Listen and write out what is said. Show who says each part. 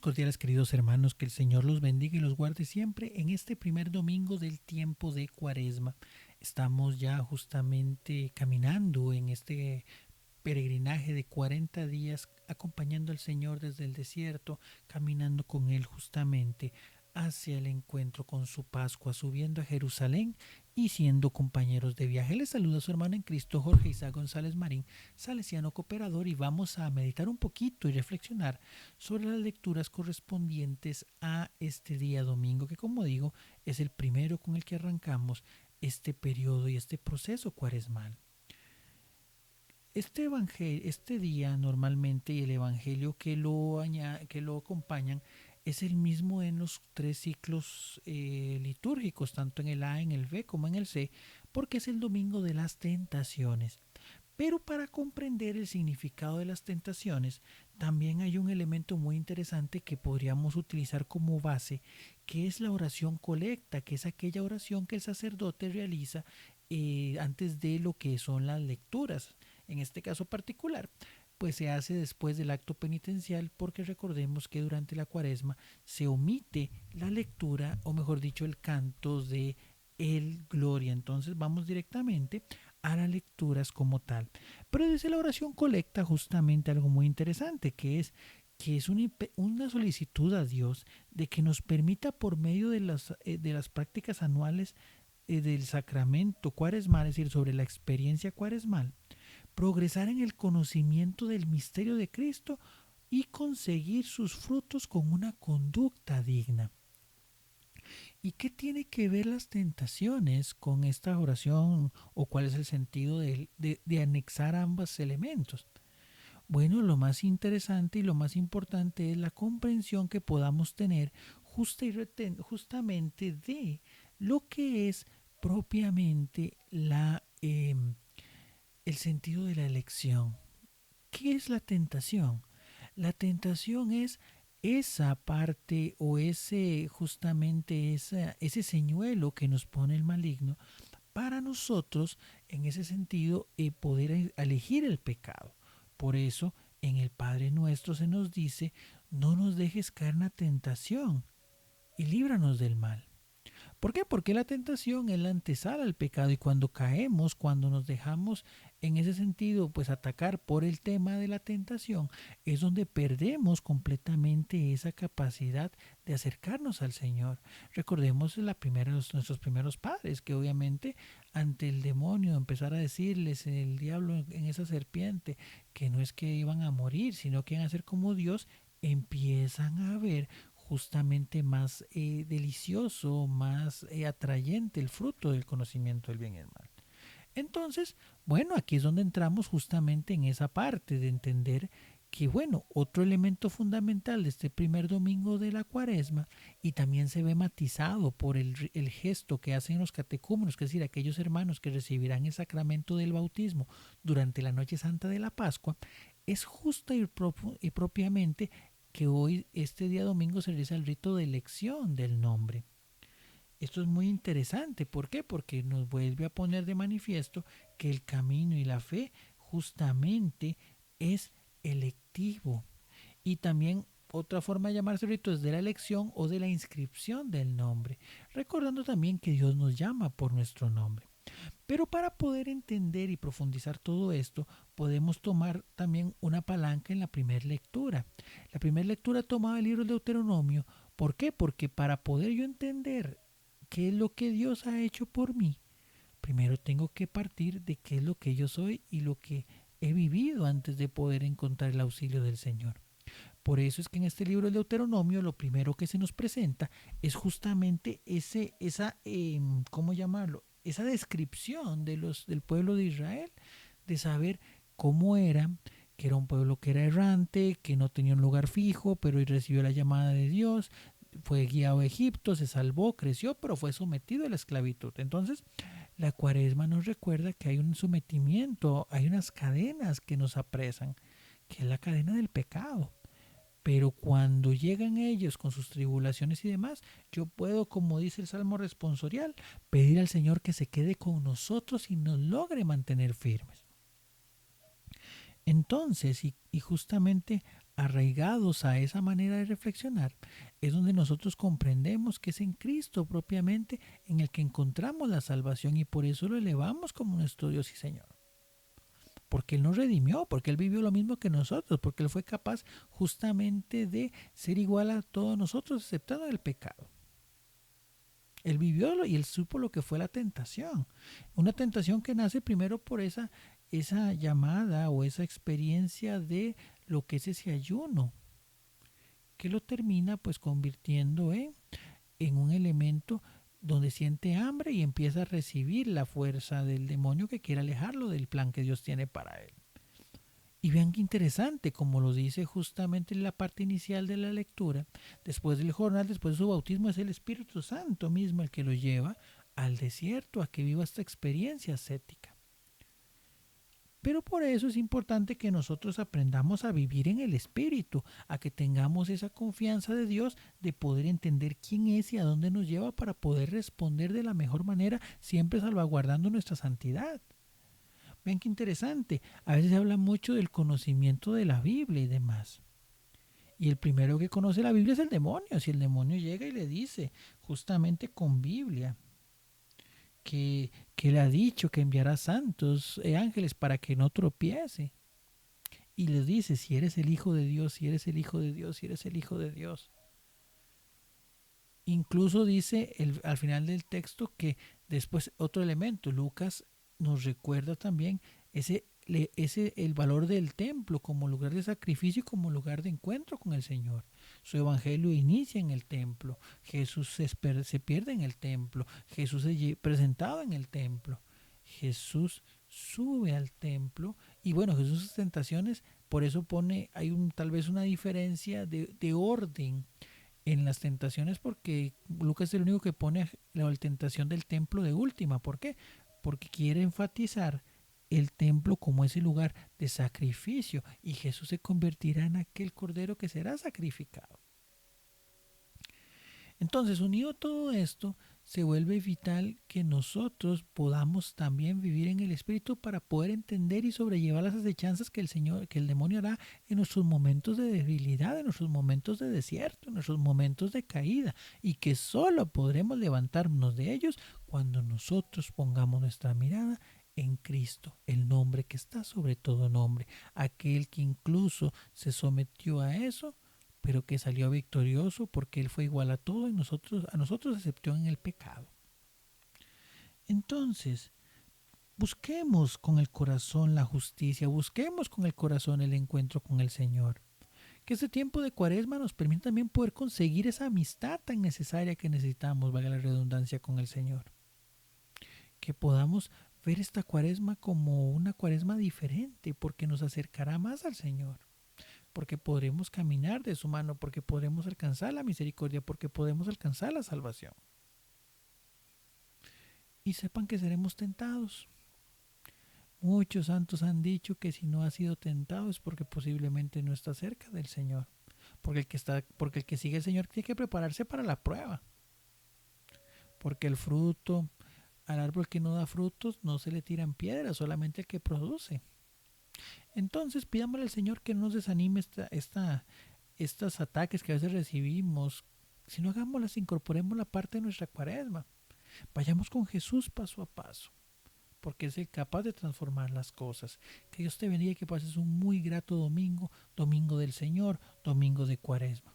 Speaker 1: cordiales, queridos hermanos, que el Señor los bendiga y los guarde siempre en este primer domingo del tiempo de Cuaresma. Estamos ya justamente caminando en este peregrinaje de 40 días acompañando al Señor desde el desierto, caminando con Él justamente hacia el encuentro con su Pascua, subiendo a Jerusalén y siendo compañeros de viaje. Les saluda a su hermano en Cristo, Jorge Isaac González Marín, salesiano cooperador, y vamos a meditar un poquito y reflexionar sobre las lecturas correspondientes a este día domingo, que como digo, es el primero con el que arrancamos este periodo y este proceso cuaresmal. Este día normalmente, y el evangelio que lo acompañan es el mismo en los tres ciclos litúrgicos, tanto en el A, en el B como en el C, porque es el domingo de las tentaciones. Pero para comprender el significado de las tentaciones, también hay un elemento muy interesante que podríamos utilizar como base, que es la oración colecta, que es aquella oración que el sacerdote realiza antes de lo que son las lecturas. En este caso particular, pues se hace después del acto penitencial, porque recordemos que durante la cuaresma se omite la lectura, o mejor dicho, el canto de el Gloria. Entonces vamos directamente a las lecturas como tal. Pero desde la oración colecta justamente algo muy interesante, que es una solicitud a Dios de que nos permita, por medio de las prácticas anuales del sacramento cuaresmal, es decir, sobre la experiencia cuaresmal, progresar en el conocimiento del misterio de Cristo y conseguir sus frutos con una conducta digna. ¿Y qué tiene que ver las tentaciones con esta oración, o cuál es el sentido de anexar ambos elementos? Bueno, lo más interesante y lo más importante es la comprensión que podamos tener justamente de lo que es propiamente el sentido de la elección. ¿Qué es la tentación? La tentación es esa parte, o ese señuelo que nos pone el maligno para nosotros, en ese sentido, poder elegir el pecado. Por eso en el Padre Nuestro se nos dice: no nos dejes caer en la tentación y líbranos del mal. ¿Por qué? Porque la tentación es la antesala al pecado, y cuando caemos, cuando nos dejamos en ese sentido pues atacar por el tema de la tentación, es donde perdemos completamente esa capacidad de acercarnos al Señor. Recordemos nuestros primeros padres, que obviamente ante el demonio empezar a decirles, el diablo en esa serpiente, que no es que iban a morir, sino que iban a ser como Dios, empiezan a ver justamente más delicioso, más atrayente el fruto del conocimiento del bien y el mal. Entonces, bueno, aquí es donde entramos justamente en esa parte de entender que, bueno, otro elemento fundamental de este primer domingo de la cuaresma, y también se ve matizado por el gesto que hacen los catecúmenos, que es decir, aquellos hermanos que recibirán el sacramento del bautismo durante la noche santa de la Pascua, es justa y propiamente que hoy, este día domingo, se realiza el rito de elección del nombre. Esto es muy interesante. ¿Por qué? Porque nos vuelve a poner de manifiesto que el camino y la fe justamente es electivo. Y también otra forma de llamarse rito es de la elección o de la inscripción del nombre, recordando también que Dios nos llama por nuestro nombre. Pero para poder entender y profundizar todo esto, podemos tomar también una palanca en la primera lectura. La primera lectura tomaba el libro del Deuteronomio. ¿Por qué? Porque para poder yo entender qué es lo que Dios ha hecho por mí, primero tengo que partir de qué es lo que yo soy y lo que he vivido antes de poder encontrar el auxilio del Señor. Por eso es que en este libro del Deuteronomio lo primero que se nos presenta es justamente ¿cómo llamarlo? Esa descripción del pueblo de Israel, de saber cómo era, que era un pueblo que era errante, que no tenía un lugar fijo, pero recibió la llamada de Dios, fue guiado a Egipto, se salvó, creció, pero fue sometido a la esclavitud. Entonces, la cuaresma nos recuerda que hay un sometimiento, hay unas cadenas que nos apresan, que es la cadena del pecado. Pero cuando llegan ellos con sus tribulaciones y demás, yo puedo, como dice el Salmo responsorial, pedir al Señor que se quede con nosotros y nos logre mantener firmes. Entonces, y justamente arraigados a esa manera de reflexionar, es donde nosotros comprendemos que es en Cristo propiamente en el que encontramos la salvación y por eso lo elevamos como nuestro Dios y Señor. Porque Él nos redimió, porque Él vivió lo mismo que nosotros, porque Él fue capaz justamente de ser igual a todos nosotros, exceptando el pecado. Él vivió y Él supo lo que fue la tentación. Una tentación que nace primero por esa llamada o esa experiencia de lo que es ese ayuno, que lo termina pues convirtiendo en un elemento donde siente hambre y empieza a recibir la fuerza del demonio que quiere alejarlo del plan que Dios tiene para él. Y vean qué interesante, como lo dice justamente en la parte inicial de la lectura, después del jornal, después de su bautismo, es el Espíritu Santo mismo el que lo lleva al desierto, a que viva esta experiencia ascética. Pero por eso es importante que nosotros aprendamos a vivir en el Espíritu, a que tengamos esa confianza de Dios de poder entender quién es y a dónde nos lleva para poder responder de la mejor manera, siempre salvaguardando nuestra santidad. Vean qué interesante, a veces se habla mucho del conocimiento de la Biblia y demás. Y el primero que conoce la Biblia es el demonio. Si el demonio llega y le dice, justamente con Biblia, que le ha dicho que enviará santos ángeles para que no tropiece. Y le dice, si eres el Hijo de Dios, si eres el Hijo de Dios, si eres el Hijo de Dios. Incluso dice al final del texto que después otro elemento, Lucas nos recuerda también el valor del templo como lugar de sacrificio y como lugar de encuentro con el Señor. Su evangelio inicia en el templo, Jesús se pierde en el templo, Jesús es presentado en el templo, Jesús sube al templo y bueno, Jesús sus tentaciones, por eso hay tal vez una diferencia de orden en las tentaciones porque Lucas es el único que pone la tentación del templo de última. ¿Por qué? Porque quiere enfatizar el templo como ese lugar de sacrificio y Jesús se convertirá en aquel cordero que será sacrificado. Entonces, unido a todo esto, se vuelve vital que nosotros podamos también vivir en el Espíritu para poder entender y sobrellevar las acechanzas que el demonio hará en nuestros momentos de debilidad, en nuestros momentos de desierto, en nuestros momentos de caída, y que solo podremos levantarnos de ellos cuando nosotros pongamos nuestra mirada en Cristo, el nombre que está sobre todo nombre, aquel que incluso se sometió a eso pero que salió victorioso porque Él fue igual a todo y a nosotros aceptó en el pecado. Entonces, busquemos con el corazón la justicia, busquemos con el corazón el encuentro con el Señor. Que este tiempo de Cuaresma nos permita también poder conseguir esa amistad tan necesaria que necesitamos, valga la redundancia, con el Señor. Que podamos ver esta Cuaresma como una Cuaresma diferente porque nos acercará más al Señor. Porque podremos caminar de su mano, porque podremos alcanzar la misericordia, porque podemos alcanzar la salvación. Y sepan que seremos tentados. Muchos santos han dicho que si no ha sido tentado es porque posiblemente no está cerca del Señor. Porque el que sigue al Señor tiene que prepararse para la prueba. Porque el fruto, al árbol que no da frutos, no se le tiran piedras, solamente el que produce. Entonces pidámosle al Señor que no nos desanime estos ataques que a veces recibimos, sino hagámoslas, incorporemos la parte de nuestra Cuaresma. Vayamos con Jesús paso a paso, porque es el capaz de transformar las cosas. Que Dios te bendiga y que pases un muy grato domingo, domingo del Señor, domingo de Cuaresma.